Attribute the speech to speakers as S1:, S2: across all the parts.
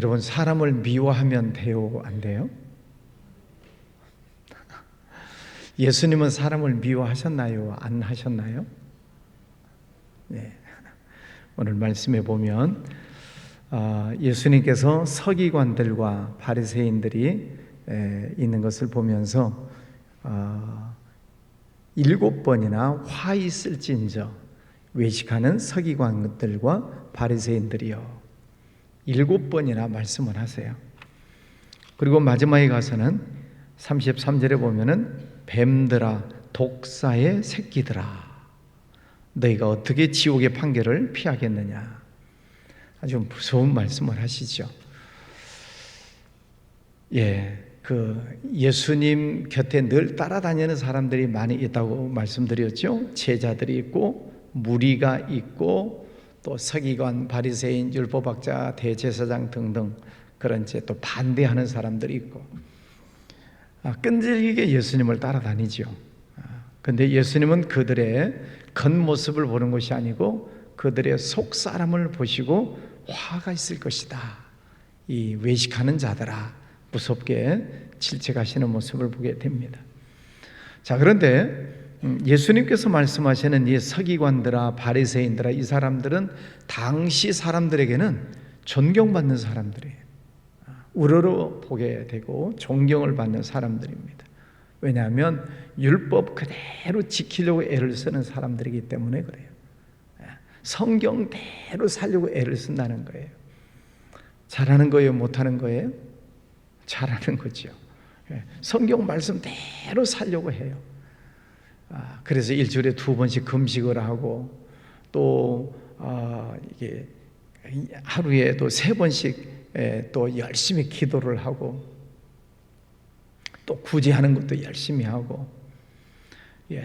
S1: 여러분, 사람을 미워하면 돼요, 안 돼요? 예수님은 사람을 미워하셨나요? 안 하셨나요? 네. 오늘 말씀에 보면 예수님께서 서기관들과 바리새인들이 있는 것을 보면서 7번이나 화 있을진저 외식하는 서기관들과 바리새인들이요, 7번이나 말씀을 하세요. 그리고 마지막에 가서는 33절에 보면은 뱀들아, 독사의 새끼들아, 너희가 어떻게 지옥의 판결을 피하겠느냐. 아주 무서운 말씀을 하시죠. 예수님 곁에 늘 따라다니는 사람들이 많이 있다고 말씀드렸죠. 제자들이 있고 무리가 있고 또 서기관, 바리새인, 율법학자, 대제사장 등등 그런 또 반대하는 사람들이 있고 끈질기게 예수님을 따라다니죠. 근데 예수님은 그들의 겉모습을 보는 것이 아니고 그들의 속 사람을 보시고 화가 있을 것이다. 이 외식하는 자들아, 무섭게 질책하시는 모습을 보게 됩니다. 자, 그런데 예수님께서 말씀하시는 이 서기관들아, 바리새인들아, 이 사람들은 당시 사람들에게는 존경받는 사람들이에요. 우러러 보게 되고 존경을 받는 사람들입니다. 왜냐하면 율법 그대로 지키려고 애를 쓰는 사람들이기 때문에 그래요. 성경대로 살려고 애를 쓴다는 거예요. 잘하는 거예요? 못하는 거예요? 잘하는 거죠. 성경 말씀대로 살려고 해요. 그래서 일주일에 2번씩 금식을 하고 또 이게 하루에 또 3번씩 또 열심히 기도를 하고 또 구제하는 것도 열심히 하고,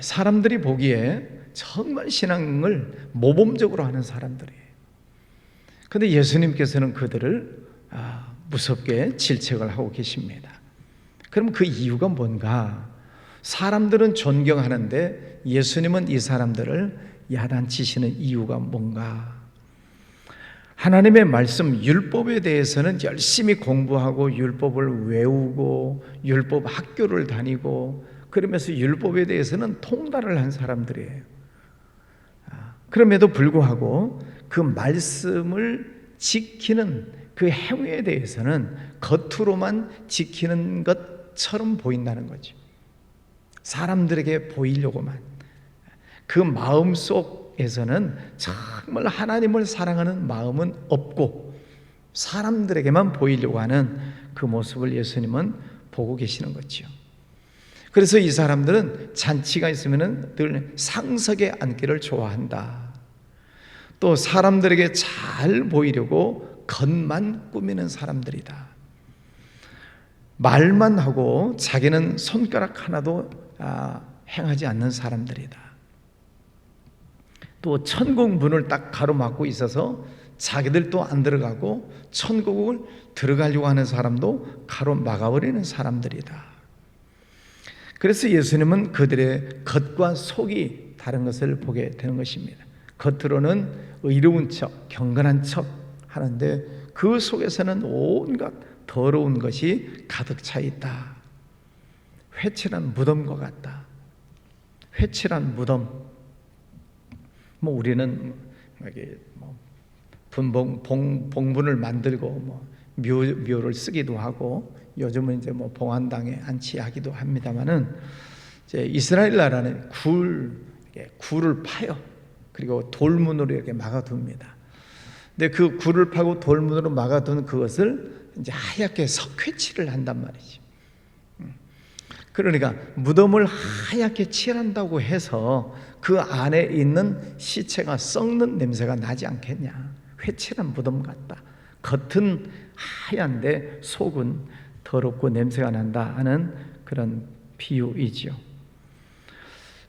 S1: 사람들이 보기에 정말 신앙을 모범적으로 하는 사람들이에요. 그런데 예수님께서는 그들을 무섭게 질책을 하고 계십니다. 그럼 그 이유가 뭔가? 사람들은 존경하는데 예수님은 이 사람들을 야단치시는 이유가 뭔가? 하나님의 말씀 율법에 대해서는 열심히 공부하고 율법을 외우고 율법 학교를 다니고 그러면서 율법에 대해서는 통달을 한 사람들이에요. 그럼에도 불구하고 그 말씀을 지키는 그 행위에 대해서는 겉으로만 지키는 것처럼 보인다는 거죠. 사람들에게 보이려고만. 그 마음속에서는 정말 하나님을 사랑하는 마음은 없고 사람들에게만 보이려고 하는 그 모습을 예수님은 보고 계시는 거죠. 그래서 이 사람들은 잔치가 있으면 늘 상석에 앉기를 좋아한다. 또 사람들에게 잘 보이려고 겉만 꾸미는 사람들이다. 말만 하고 자기는 손가락 하나도 행하지 않는 사람들이다. 또 천국 문을 딱 가로막고 있어서 자기들도 안 들어가고 천국을 들어가려고 하는 사람도 가로막아버리는 사람들이다. 그래서 예수님은 그들의 겉과 속이 다른 것을 보게 되는 것입니다. 겉으로는 의로운 척, 경건한 척 하는데 그 속에서는 온갖 더러운 것이 가득 차 있다. 회칠한 무덤과 같다. 회칠한 무덤. 우리는 봉분을 만들고 묘를 쓰기도 하고 요즘은 이제 봉안당에 안치하기도 합니다만은 이제 이스라엘 나라는 굴을 파요. 그리고 돌문으로 이렇게 막아둡니다. 근데 그 굴을 파고 돌문으로 막아둔 그것을 이제 하얗게 석회칠을 한단 말이죠. 그러니까 무덤을 하얗게 칠한다고 해서 그 안에 있는 시체가 썩는 냄새가 나지 않겠냐. 회칠한 무덤 같다. 겉은 하얀데 속은 더럽고 냄새가 난다 하는 그런 비유이지요.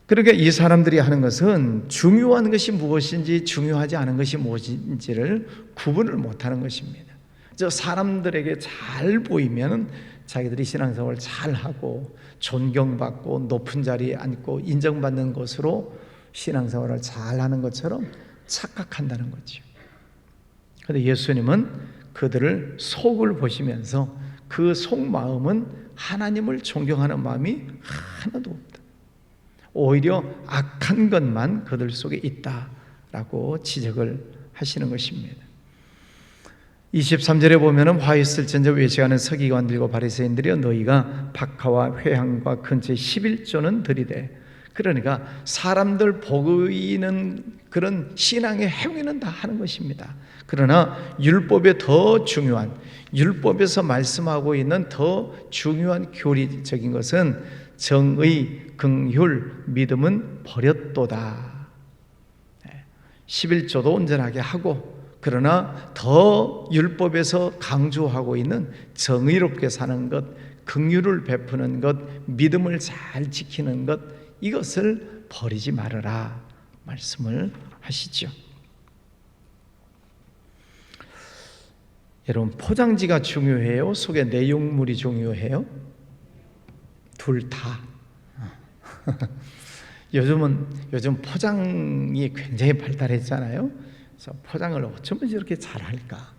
S1: 그러니까 이 사람들이 하는 것은 중요한 것이 무엇인지 중요하지 않은 것이 무엇인지를 구분을 못하는 것입니다. 저 사람들에게 잘 보이면 자기들이 신앙생활을 잘하고 존경받고 높은 자리에 앉고 인정받는 것으로 신앙생활을 잘하는 것처럼 착각한다는 거죠. 그런데 예수님은 그들을 속을 보시면서 그 속마음은 하나님을 존경하는 마음이 하나도 없다. 오히려 악한 것만 그들 속에 있다라고 지적을 하시는 것입니다. 23절에 보면은 화 있을진저 외식하는 서기관들과 바리새인들이여 너희가 박하와 회향과 근처에 11조는 들이되, 그러니까 사람들 보이는 그런 신앙의 행위는 다 하는 것입니다. 그러나 율법에 더 중요한, 율법에서 말씀하고 있는 더 중요한 교리적인 것은 정의, 긍휼, 믿음은 버렸도다. 11조도 온전하게 하고, 그러나 더 율법에서 강조하고 있는 정의롭게 사는 것, 긍휼을 베푸는 것, 믿음을 잘 지키는 것, 이것을 버리지 말아라 말씀을 하시죠. 여러분, 포장지가 중요해요? 속의 내용물이 중요해요? 둘 다. 요즘 포장이 굉장히 발달했잖아요. 그래서 포장을 어쩌면 이렇게 잘할까?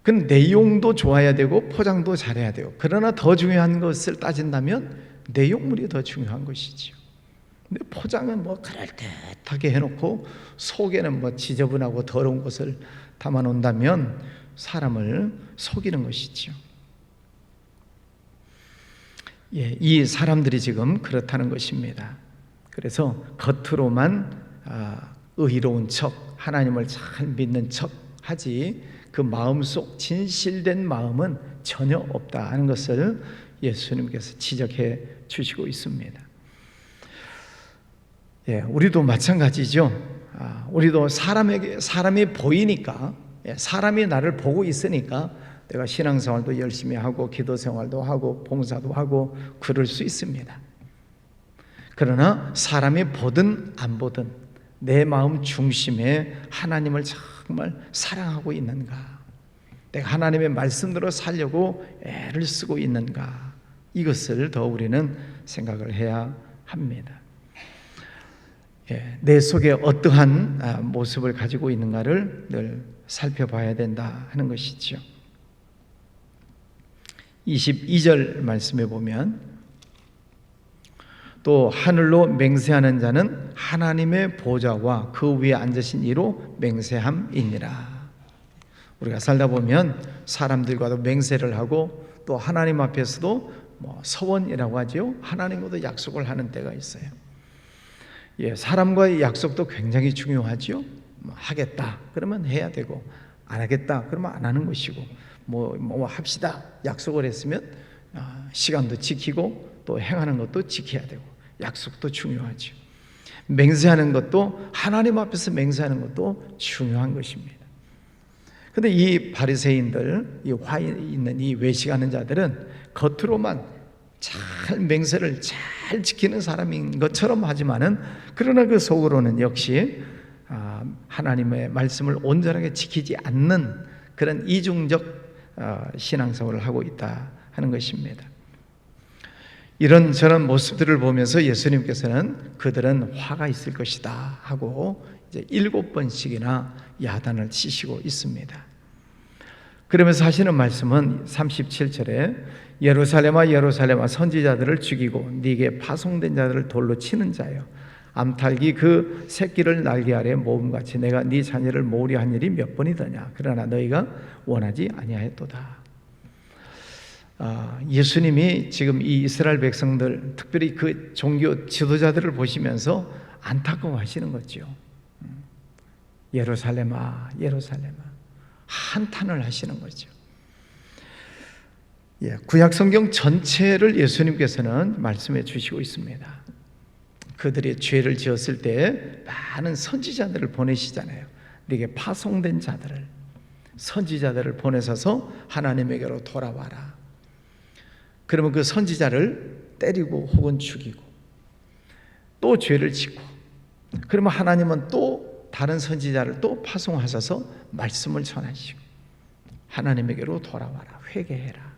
S1: 그 내용도 좋아야 되고 포장도 잘해야 돼요. 그러나 더 중요한 것을 따진다면 내용물이 더 중요한 것이지요. 근데 포장은 뭐 그럴듯하게 해놓고 속에는 뭐 지저분하고 더러운 것을 담아 놓는다면 사람을 속이는 것이지요. 이 사람들이 지금 그렇다는 것입니다. 그래서 겉으로만 의로운 척, 하나님을 잘 믿는 척 하지 그 마음속 진실된 마음은 전혀 없다 하는 것을 예수님께서 지적해 주시고 있습니다. 우리도 마찬가지죠. 우리도 사람이 보이니까, 사람이 나를 보고 있으니까 내가 신앙생활도 열심히 하고 기도생활도 하고 봉사도 하고 그럴 수 있습니다. 그러나 사람이 보든 안 보든 내 마음 중심에 하나님을 정말 사랑하고 있는가, 내가 하나님의 말씀대로 살려고 애를 쓰고 있는가, 이것을 더 우리는 생각을 해야 합니다. 내 속에 어떠한 모습을 가지고 있는가를 늘 살펴봐야 된다 하는 것이죠. 22절 말씀에 보면 또 하늘로 맹세하는 자는 하나님의 보좌와 그 위에 앉으신 이로 맹세함이니라. 우리가 살다 보면 사람들과도 맹세를 하고 또 하나님 앞에서도 서원이라고 하죠. 하나님과도 약속을 하는 때가 있어요. 사람과의 약속도 굉장히 중요하죠. 하겠다 그러면 해야 되고, 안 하겠다 그러면 안 하는 것이고, 뭐 합시다 약속을 했으면 시간도 지키고 또 행하는 것도 지켜야 되고, 약속도 중요하죠. 맹세하는 것도, 하나님 앞에서 맹세하는 것도 중요한 것입니다. 그런데 이 바리새인들, 이 화 있는 이 외식하는 자들은 겉으로만 잘 맹세를 잘 지키는 사람인 것처럼 하지만은, 그러나 그 속으로는 역시 하나님의 말씀을 온전하게 지키지 않는 그런 이중적 신앙생활을 하고 있다 하는 것입니다. 이런 저런 모습들을 보면서 예수님께서는 그들은 화가 있을 것이다 하고 이제 7번씩이나 야단을 치시고 있습니다. 그러면서 하시는 말씀은 37절에 예루살렘아 예루살렘아 선지자들을 죽이고 네게 파송된 자들을 돌로 치는 자여, 암탉이 그 새끼를 날개 아래 모음같이 내가 네 자녀를 모으려 한 일이 몇 번이더냐. 그러나 너희가 원하지 아니하였도다. 예수님이 지금 이 이스라엘 백성들, 특별히 그 종교 지도자들을 보시면서 안타까워하시는 거죠. 예루살렘아 예루살렘아, 한탄을 하시는 거죠. 구약 성경 전체를 예수님께서는 말씀해 주시고 있습니다. 그들이 죄를 지었을 때 많은 선지자들을 보내시잖아요. 네게 파송된 자들을, 선지자들을 보내셔서 하나님에게로 돌아와라. 그러면 그 선지자를 때리고 혹은 죽이고 또 죄를 짓고, 그러면 하나님은 또 다른 선지자를 또 파송하셔서 말씀을 전하시고 하나님에게로 돌아와라, 회개해라.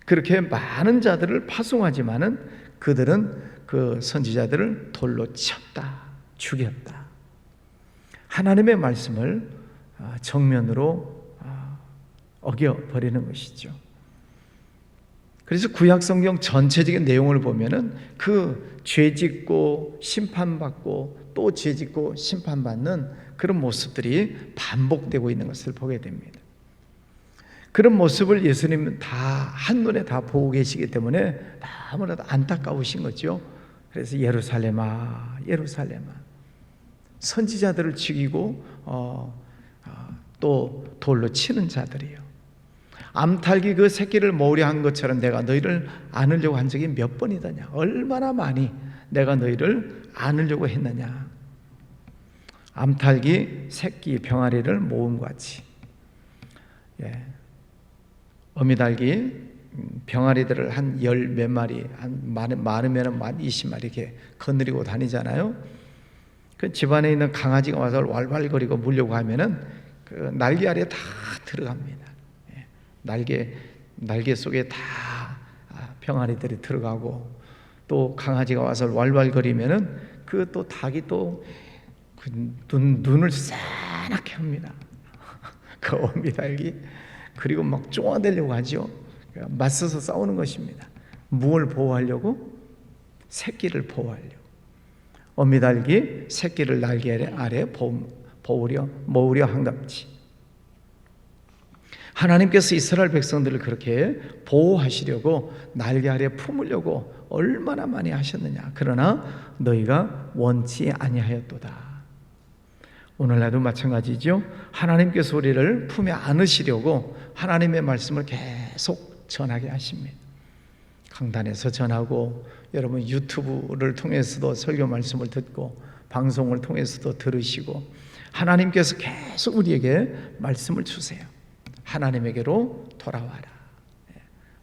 S1: 그렇게 많은 자들을 파송하지만은 그들은 그 선지자들을 돌로 쳤다, 죽였다. 하나님의 말씀을 정면으로 어겨버리는 것이죠. 그래서 구약성경 전체적인 내용을 보면은 그 죄짓고 심판받고 또 죄짓고 심판받는 그런 모습들이 반복되고 있는 것을 보게 됩니다. 그런 모습을 예수님은 다 한눈에 다 보고 계시기 때문에 너무나도 안타까우신 거죠. 그래서 예루살렘아 예루살렘아, 선지자들을 죽이고 또 돌로 치는 자들이요, 암탉이 그 새끼를 먹으려 한 것처럼 내가 너희를 안으려고 한 적이 몇 번이더냐, 얼마나 많이 내가 너희를 안으려고 했느냐. 암탉이 새끼 병아리를 모은 것 같이, 어미닭이 병아리들을 한 열 몇 마리, 한 많으면 한 20마리 이렇게 거느리고 다니잖아요. 그 집안에 있는 강아지가 와서 왈왈거리고 물려고 하면은 그 날개 아래에 다 들어갑니다. 날개 속에 다 병아리들이 들어가고, 또 강아지가 와서 왈왈거리면은 그 또 닭이 또 그 눈을 새하얗게 합니다. 그 어미닭이. 그리고 막 쪼아대려고 하죠. 맞서서 싸우는 것입니다. 무엇을 보호하려고? 새끼를 보호하려고. 어미닭이 새끼를 날개 아래 모으려 한답지. 하나님께서 이스라엘 백성들을 그렇게 보호하시려고 날개 아래 품으려고 얼마나 많이 하셨느냐. 그러나 너희가 원치 아니하였도다. 오늘날도 마찬가지죠. 하나님께서 우리를 품에 안으시려고 하나님의 말씀을 계속 전하게 하십니다. 강단에서 전하고, 여러분 유튜브를 통해서도 설교 말씀을 듣고, 방송을 통해서도 들으시고, 하나님께서 계속 우리에게 말씀을 주세요. 하나님에게로 돌아와라.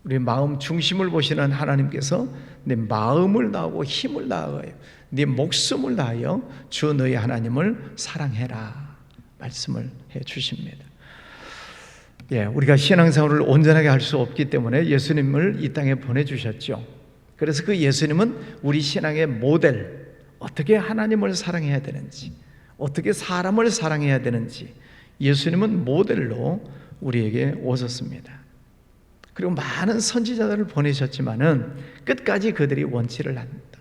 S1: 우리 마음 중심을 보시는 하나님께서 내 마음을 다하고 힘을 다하여 네 목숨을 다하여 주 너희 하나님을 사랑해라 말씀을 해 주십니다. 우리가 신앙생활을 온전하게 할 수 없기 때문에 예수님을 이 땅에 보내주셨죠. 그래서 그 예수님은 우리 신앙의 모델, 어떻게 하나님을 사랑해야 되는지, 어떻게 사람을 사랑해야 되는지 예수님은 모델로 우리에게 오셨습니다. 그리고 많은 선지자들을 보내셨지만은 끝까지 그들이 원치를 않는다.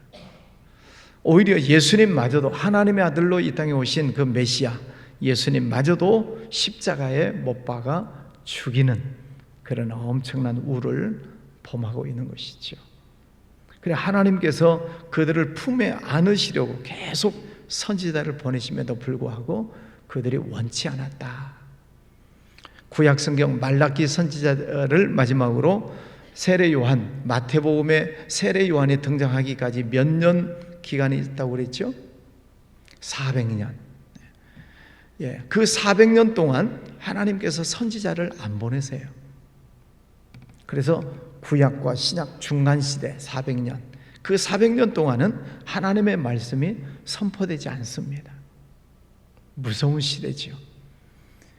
S1: 오히려 예수님마저도, 하나님의 아들로 이 땅에 오신 그 메시아 예수님마저도 십자가에 못 박아 죽이는 그런 엄청난 우를 범하고 있는 것이죠. 그래 하나님께서 그들을 품에 안으시려고 계속 선지자를 보내심에도 불구하고 그들이 원치 않았다. 구약성경 말라기 선지자를 마지막으로 세례 요한, 마태복음에 세례 요한이 등장하기까지 몇 년 기간이 있다고 그랬죠? 400년. 그 400년 동안 하나님께서 선지자를 안 보내세요. 그래서 구약과 신약 중간시대 400년, 그 400년 동안은 하나님의 말씀이 선포되지 않습니다. 무서운 시대지요.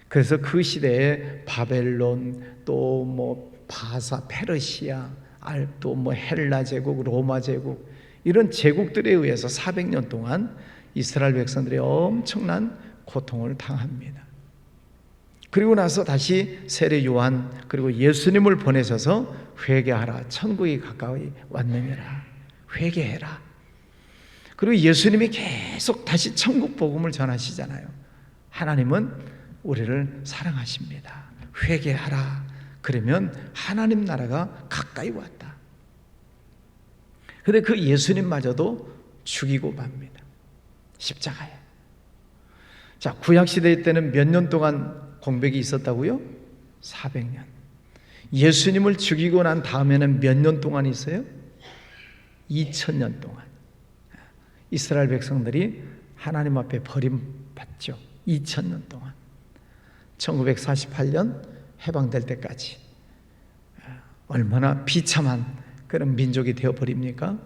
S1: 그래서 그 시대에 바벨론, 또 뭐 바사, 페르시아, 또 뭐 헬라 제국, 로마 제국, 이런 제국들에 의해서 400년 동안 이스라엘 백성들이 엄청난 고통을 당합니다. 그리고 나서 다시 세례 요한, 그리고 예수님을 보내셔서 회개하라, 천국이 가까이 왔느니라, 회개해라. 그리고 예수님이 계속 다시 천국 복음을 전하시잖아요. 하나님은 우리를 사랑하십니다. 회개하라. 그러면 하나님 나라가 가까이 왔다. 그런데 그 예수님마저도 죽이고 맙니다. 십자가에. 자, 구약시대 때는 몇 년 동안 공백이 있었다고요? 400년. 예수님을 죽이고 난 다음에는 몇 년 동안 있어요? 2000년 동안. 이스라엘 백성들이 하나님 앞에 버림받죠. 2000년 동안. 1948년 해방될 때까지. 얼마나 비참한 그런 민족이 되어버립니까?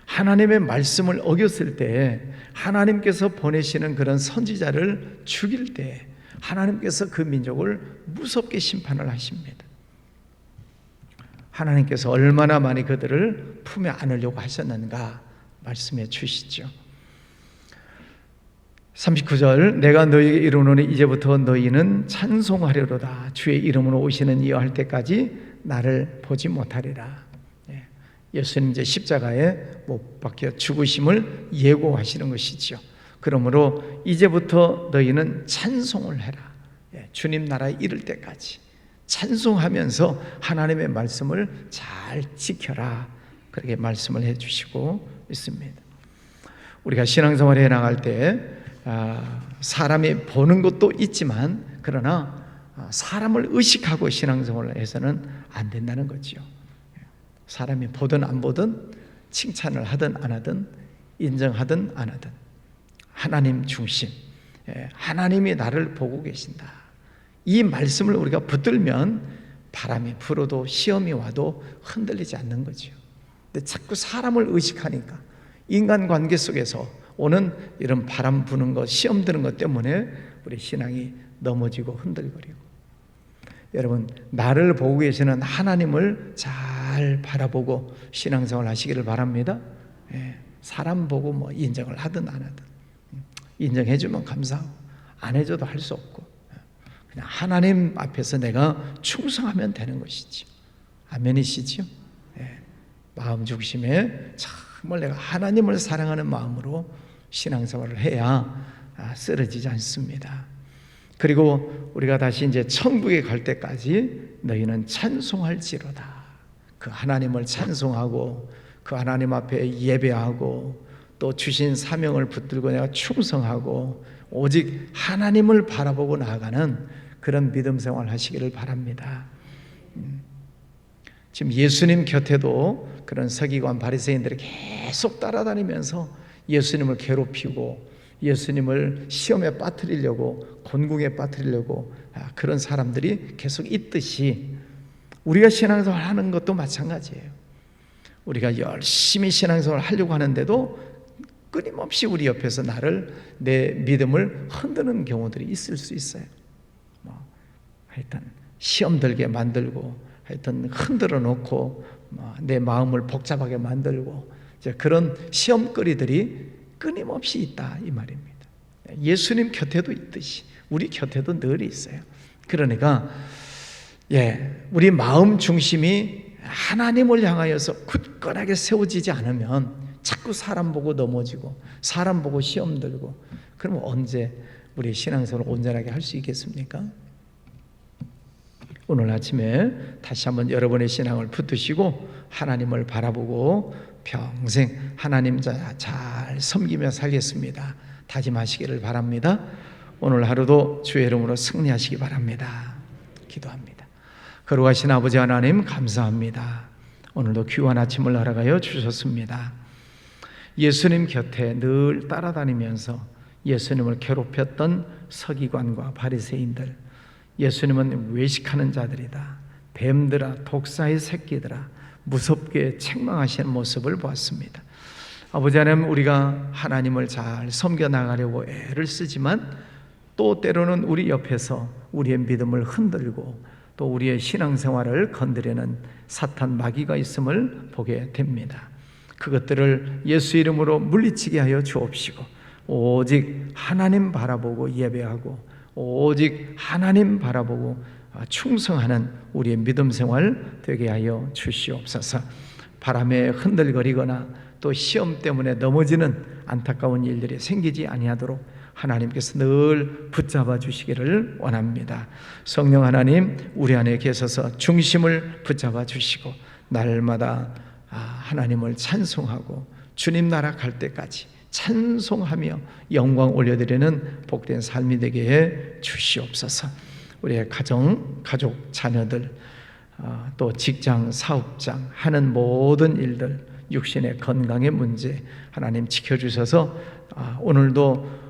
S1: 하나님의 말씀을 어겼을 때, 하나님께서 보내시는 그런 선지자를 죽일 때 하나님께서 그 민족을 무섭게 심판을 하십니다. 하나님께서 얼마나 많이 그들을 품에 안으려고 하셨는가 말씀해 주시죠. 39절 내가 너희에게 이르노니 이제부터 너희는 찬송하려로다. 주의 이름으로 오시는 이여 할 때까지 나를 보지 못하리라. 예수님 이제 십자가에 못 박혀 죽으심을 예고하시는 것이죠. 그러므로 이제부터 너희는 찬송을 해라. 주님 나라에 이를 때까지 찬송하면서 하나님의 말씀을 잘 지켜라. 그렇게 말씀을 해주시고 있습니다. 우리가 신앙생활에 나갈 때 사람이 보는 것도 있지만 그러나 사람을 의식하고 신앙생활을 해서는 안 된다는 거죠. 사람이 보든 안 보든 칭찬을 하든 안 하든 인정하든 안 하든 하나님 중심, 하나님이 나를 보고 계신다. 이 말씀을 우리가 붙들면 바람이 불어도 시험이 와도 흔들리지 않는 거죠. 근데 자꾸 사람을 의식하니까 인간관계 속에서 오는 이런 바람 부는 것, 시험 드는 것 때문에 우리 신앙이 넘어지고 흔들거리고. 여러분, 나를 보고 계시는 하나님을 잘 바라보고 신앙생활 하시기를 바랍니다. 사람 보고 뭐 인정을 하든 안 하든 인정해주면 감사하고 안 해줘도 할 수 없고 그냥 하나님 앞에서 내가 충성하면 되는 것이죠. 아멘이시죠? 마음 중심에 정말 내가 하나님을 사랑하는 마음으로 신앙생활을 해야 쓰러지지 않습니다. 그리고 우리가 다시 이제 천국에 갈 때까지 너희는 찬송할지로다. 그 하나님을 찬송하고 그 하나님 앞에 예배하고 또 주신 사명을 붙들고 내가 충성하고 오직 하나님을 바라보고 나아가는 그런 믿음 생활 하시기를 바랍니다. 지금 예수님 곁에도 그런 서기관 바리새인들이 계속 따라다니면서 예수님을 괴롭히고 예수님을 시험에 빠뜨리려고 곤궁에 빠뜨리려고 그런 사람들이 계속 있듯이 우리가 신앙생활 하는 것도 마찬가지예요. 우리가 열심히 신앙생활 하려고 하는데도 끊임없이 우리 옆에서 내 믿음을 흔드는 경우들이 있을 수 있어요. 하여튼 시험 들게 만들고 하여튼 흔들어 놓고 내 마음을 복잡하게 만들고 이제 그런 시험거리들이 끊임없이 있다 이 말입니다. 예수님 곁에도 있듯이 우리 곁에도 늘 있어요. 그러니까 우리 마음 중심이 하나님을 향하여서 굳건하게 세워지지 않으면 자꾸 사람 보고 넘어지고 사람 보고 시험 들고 그러면 언제 우리 신앙생활을 온전하게 할 수 있겠습니까? 오늘 아침에 다시 한번 여러분의 신앙을 붙드시고 하나님을 바라보고 평생 하나님 잘 섬기며 살겠습니다. 다짐하시기를 바랍니다. 오늘 하루도 주의 이름으로 승리하시기 바랍니다. 기도합니다. 거룩하신 아버지 하나님 감사합니다. 오늘도 귀한 아침을 허락하여 주셨습니다. 예수님 곁에 늘 따라다니면서 예수님을 괴롭혔던 서기관과 바리새인들, 예수님은 외식하는 자들이다, 뱀들아, 독사의 새끼들아, 무섭게 책망하시는 모습을 보았습니다. 아버지 하나님, 우리가 하나님을 잘 섬겨나가려고 애를 쓰지만 또 때로는 우리 옆에서 우리의 믿음을 흔들고 또 우리의 신앙생활을 건드리는 사탄 마귀가 있음을 보게 됩니다. 그것들을 예수 이름으로 물리치게 하여 주옵시고 오직 하나님 바라보고 예배하고 오직 하나님 바라보고 충성하는 우리의 믿음 생활 되게 하여 주시옵소서. 바람에 흔들거리거나 또 시험 때문에 넘어지는 안타까운 일들이 생기지 아니하도록 하나님께서 늘 붙잡아 주시기를 원합니다. 성령 하나님, 우리 안에 계셔서 중심을 붙잡아 주시고 날마다 하나님을 찬송하고 주님 나라 갈 때까지 찬송하며 영광 올려드리는 복된 삶이 되게 해 주시옵소서. 우리의 가족, 자녀들, 또 직장, 사업장 하는 모든 일들, 육신의 건강의 문제 하나님 지켜주셔서 오늘도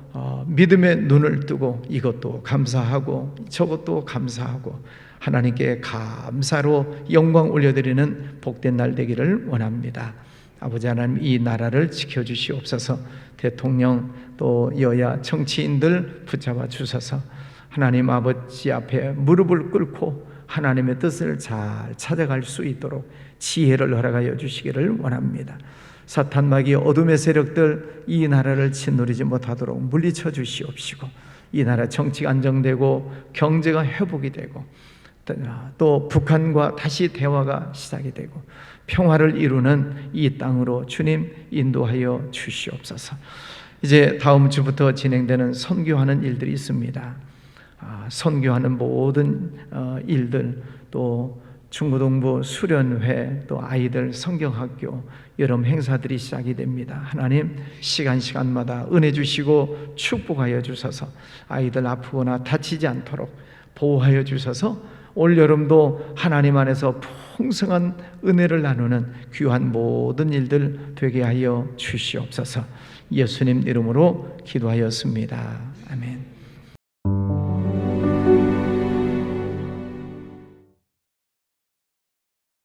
S1: 믿음의 눈을 뜨고 이것도 감사하고 저것도 감사하고 하나님께 감사로 영광 올려드리는 복된 날 되기를 원합니다. 아버지 하나님, 이 나라를 지켜주시옵소서. 대통령 또 여야 정치인들 붙잡아 주셔서 하나님 아버지 앞에 무릎을 꿇고 하나님의 뜻을 잘 찾아갈 수 있도록 지혜를 허락하여 주시기를 원합니다. 사탄 마귀 어둠의 세력들 이 나라를 짓누리지 못하도록 물리쳐 주시옵시고, 이 나라 정치가 안정되고 경제가 회복이 되고 또 북한과 다시 대화가 시작이 되고 평화를 이루는 이 땅으로 주님 인도하여 주시옵소서. 이제 다음 주부터 진행되는 선교하는 일들이 있습니다. 선교하는 모든 일들, 또 중고등부 수련회, 또 아이들 성경학교 여러 행사들이 시작이 됩니다. 하나님, 시간마다 은혜 주시고 축복하여 주셔서 아이들 아프거나 다치지 않도록 보호하여 주셔서 올 여름도 하나님 안에서 풍성한 은혜를 나누는 귀한 모든 일들 되게 하여 주시옵소서. 예수님 이름으로 기도하였습니다. 아멘.